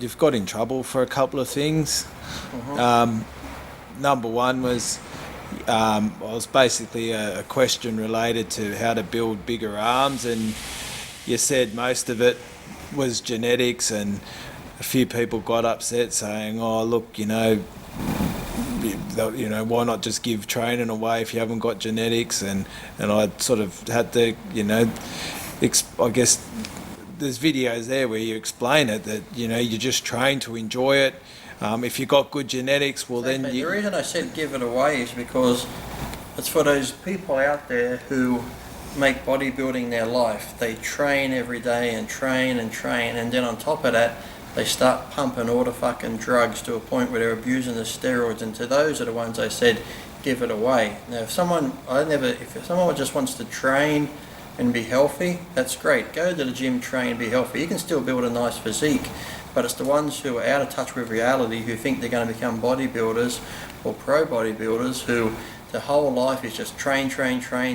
you've got in trouble for a couple of things. Number one was was basically a question related to how to build bigger arms, and you said most of it was genetics, and a few people got upset saying, "Oh, look, why not just give training away if you haven't got genetics?" And I sort of had to, I guess there's videos there where you explain it, that you just train to enjoy it. If you got good genetics, well then The reason I said give it away is because it's for those people out there who make bodybuilding their life. They train every day and train, and then on top of that they start pumping all the fucking drugs to a point where they're abusing the steroids, and to those are the ones I said give it away. Now if someone just wants to train and be healthy, that's great. Go to the gym, train, be healthy. You can still build a nice physique, but it's the ones who are out of touch with reality, who think they're going to become bodybuilders or pro bodybuilders, who their whole life is just train,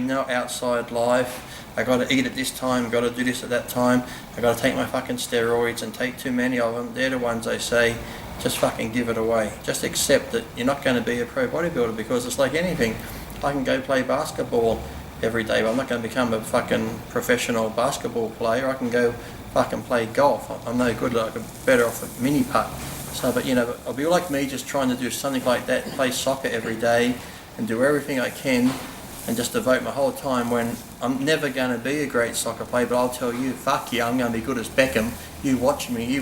no outside life. I got to eat at this time, got to do this at that time, I got to take my fucking steroids and take too many of them. They're the ones I say, just fucking give it away. Just accept that you're not going to be a pro bodybuilder, because it's like anything. I can go play basketball every day, but I'm not going to become a fucking professional basketball player. I can go fucking play golf. I'm no good, like, I'm better off a mini putt. So, but I'll be like me, just trying to do something like that, play soccer every day and do everything I can and just devote my whole time, when I'm never going to be a great soccer player, but I'll tell you, fuck yeah, I'm going to be good as Beckham. You watch me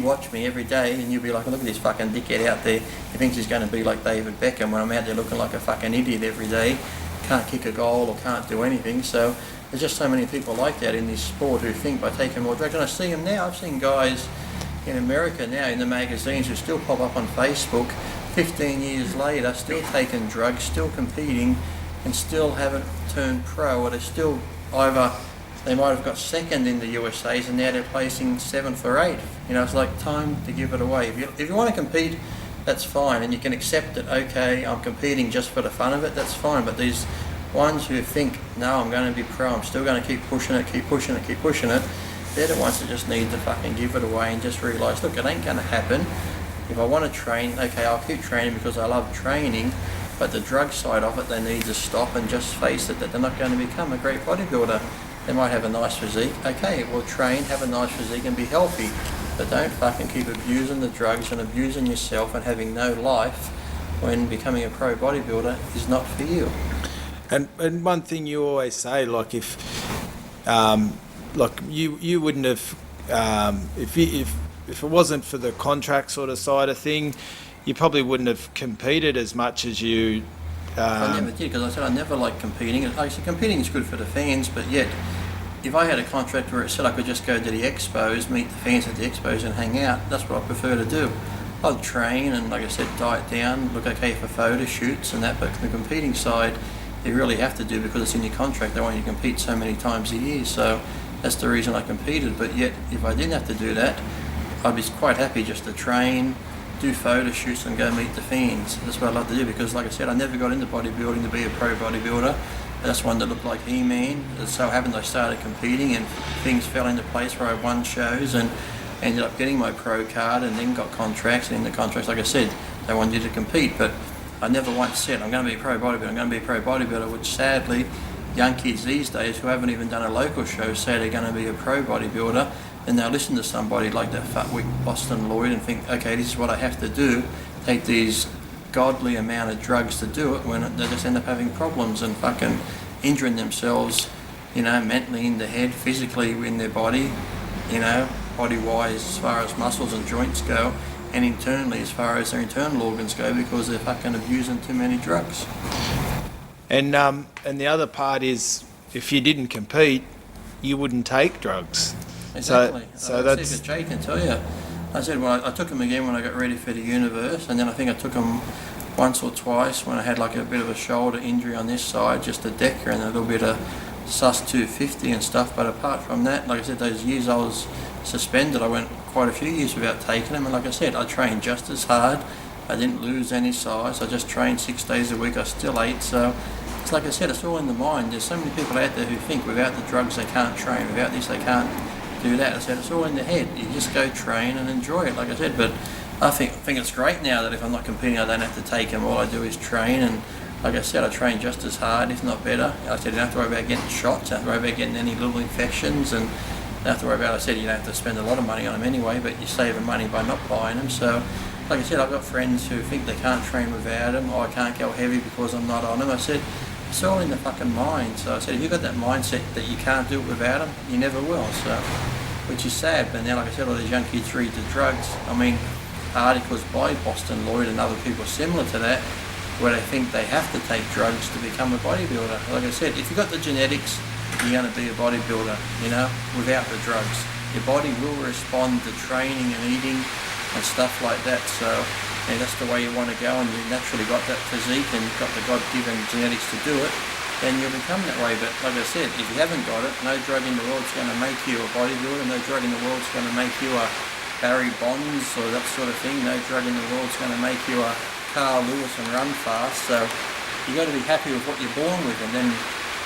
every day, and you'll be like, look at this fucking dickhead out there. He thinks he's going to be like David Beckham, when I'm out there looking like a fucking idiot every day. Can't kick a goal or can't do anything. So there's just so many people like that in this sport who think by taking more drugs. And I see them now. I've seen guys in America now in the magazines who still pop up on Facebook 15 years later, still taking drugs, still competing, and still haven't turned pro, or they're still either, they might have got second in the USA's and now they're placing 7th or 8th. It's like time to give it away. If you want to compete, that's fine, and you can accept it. Okay, I'm competing just for the fun of it, that's fine. But these ones who think, no, I'm going to be pro, I'm still going to keep pushing it, they're the ones that just need to fucking give it away and just realise, look, it ain't going to happen. If I want to train, okay, I'll keep training because I love training, but the drug side of it, they need to stop and just face it, that they're not going to become a great bodybuilder. They might have a nice physique, okay, well train, have a nice physique and be healthy, but don't fucking keep abusing the drugs and abusing yourself and having no life when becoming a pro bodybuilder is not for you. And one thing you always say, like, if you wouldn't have, if it wasn't for the contract sort of side of thing, you probably wouldn't have competed as much as you. I never did, because I said I never liked competing. I said competing is good for the fans, but yet if I had a contract where it said I could just go to the expos, meet the fans at the expos and hang out, that's what I prefer to do. I'd train and, like I said, diet down, look okay for photo shoots and that, but the competing side you really have to do because it's in your contract. They want you to compete so many times a year, so that's the reason I competed. But yet if I didn't have to do that, I'd be quite happy just to train, do photo shoots and go meet the fans. That's what I love to do, because like I said, I never got into bodybuilding to be a pro bodybuilder. That's one that looked like He-Man. It so happened I started competing and things fell into place where I won shows and ended up getting my pro card and then got contracts. And in the contracts, like I said, they wanted you to compete, but I never once said I'm going to be a pro bodybuilder, which sadly young kids these days who haven't even done a local show say they're going to be a pro bodybuilder, and they'll listen to somebody like that fatwick Boston Lloyd and think, okay, this is what I have to do, take these godly amount of drugs to do it, when they just end up having problems and fucking injuring themselves, mentally in the head, physically in their body, body-wise as far as muscles and joints go, and internally as far as their internal organs go, because they're fucking abusing too many drugs. And the other part is, if you didn't compete, you wouldn't take drugs. Exactly. So that's. See, Jay can tell you. I said, well, I took them again when I got ready for the universe, and then I think I took them once or twice when I had like a bit of a shoulder injury on this side, just a decker and a little bit of sus 250 and stuff. But apart from that, like I said, those years I was suspended, I went quite a few years without taking them, and like I said, I trained just as hard. I didn't lose any size. I just trained 6 days a week. I still ate. So it's like I said, it's all in the mind. There's so many people out there who think without the drugs they can't train, without this they can't do that. I said, it's all in the head. You just go train and enjoy it, like I said. But I think it's great now that if I'm not competing, I don't have to take them. All I do is train, and like I said, I train just as hard, if not better. I said, you don't have to worry about getting shots, you don't have to worry about getting any little infections, and you don't have to worry about, I said, you don't have to spend a lot of money on them anyway, but you're saving money by not buying them. So, like I said, I've got friends who think they can't train without them, or I can't go heavy because I'm not on them. I said, it's all in the fucking mind. So I said, if you've got that mindset that you can't do it without them, you never will. So, which is sad. But now, like I said, all these young kids read the drugs. I mean, articles by Boston Lloyd and other people similar to that, where they think they have to take drugs to become a bodybuilder. Like I said, if you've got the genetics, you're going to be a bodybuilder, you know, without the drugs. Your body will respond to training and eating and stuff like that. So, and that's the way you want to go, and you've naturally got that physique and you've got the God-given genetics to do it, then you'll become that way. But like I said, if you haven't got it, no drug in the world's going to make you a bodybuilder, no drug in the world's going to make you a Barry Bonds or that sort of thing, no drug in the world's going to make you a Carl Lewis and run fast. So you got to be happy with what you're born with, and then,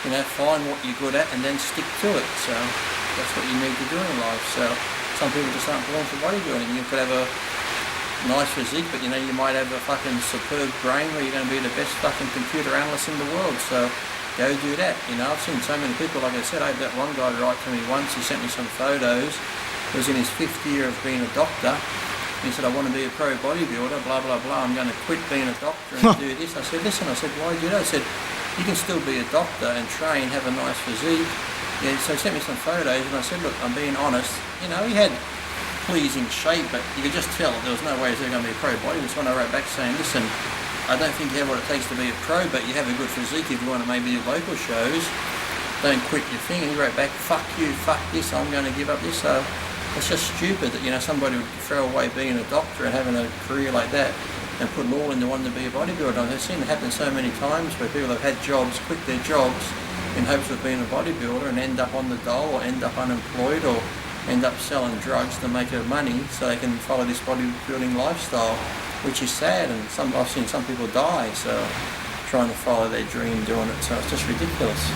you know, find what you're good at and then stick to it. So that's what you need to do in life. So some people just aren't born for bodybuilding. You could have a nice physique, but you know, you might have a fucking superb brain where you're going to be the best fucking computer analyst in the world. So go do that. You know, I've seen so many people, like I said, I had that one guy write to me once. He sent me some photos. He was in his 5th year of being a doctor. He said, I want to be a pro bodybuilder, blah, blah, blah. I'm going to quit being a doctor and do this. I said, listen, I said, why do that? I said, you can still be a doctor and train, have a nice physique. Yeah, so he sent me some photos, and I said, look, I'm being honest. You know, he had pleasing shape, but you could just tell there was no way he's going to be a pro bodybuilder. So when I wrote back saying, listen, I don't think you have what it takes to be a pro, but you have a good physique if you want to maybe do local shows. Don't quit your thing. And he wrote back, fuck you, fuck this, I'm going to give up this. So it's just stupid that, you know, somebody would throw away being a doctor and having a career like that and put it all into wanting to be a bodybuilder. I've seen it happen so many times where people have had jobs, quit their jobs in hopes of being a bodybuilder and end up on the dole or end up unemployed or end up selling drugs to make their money so they can follow this bodybuilding lifestyle, which is sad. And I've seen some people die, so trying to follow their dream doing it. So it's just ridiculous.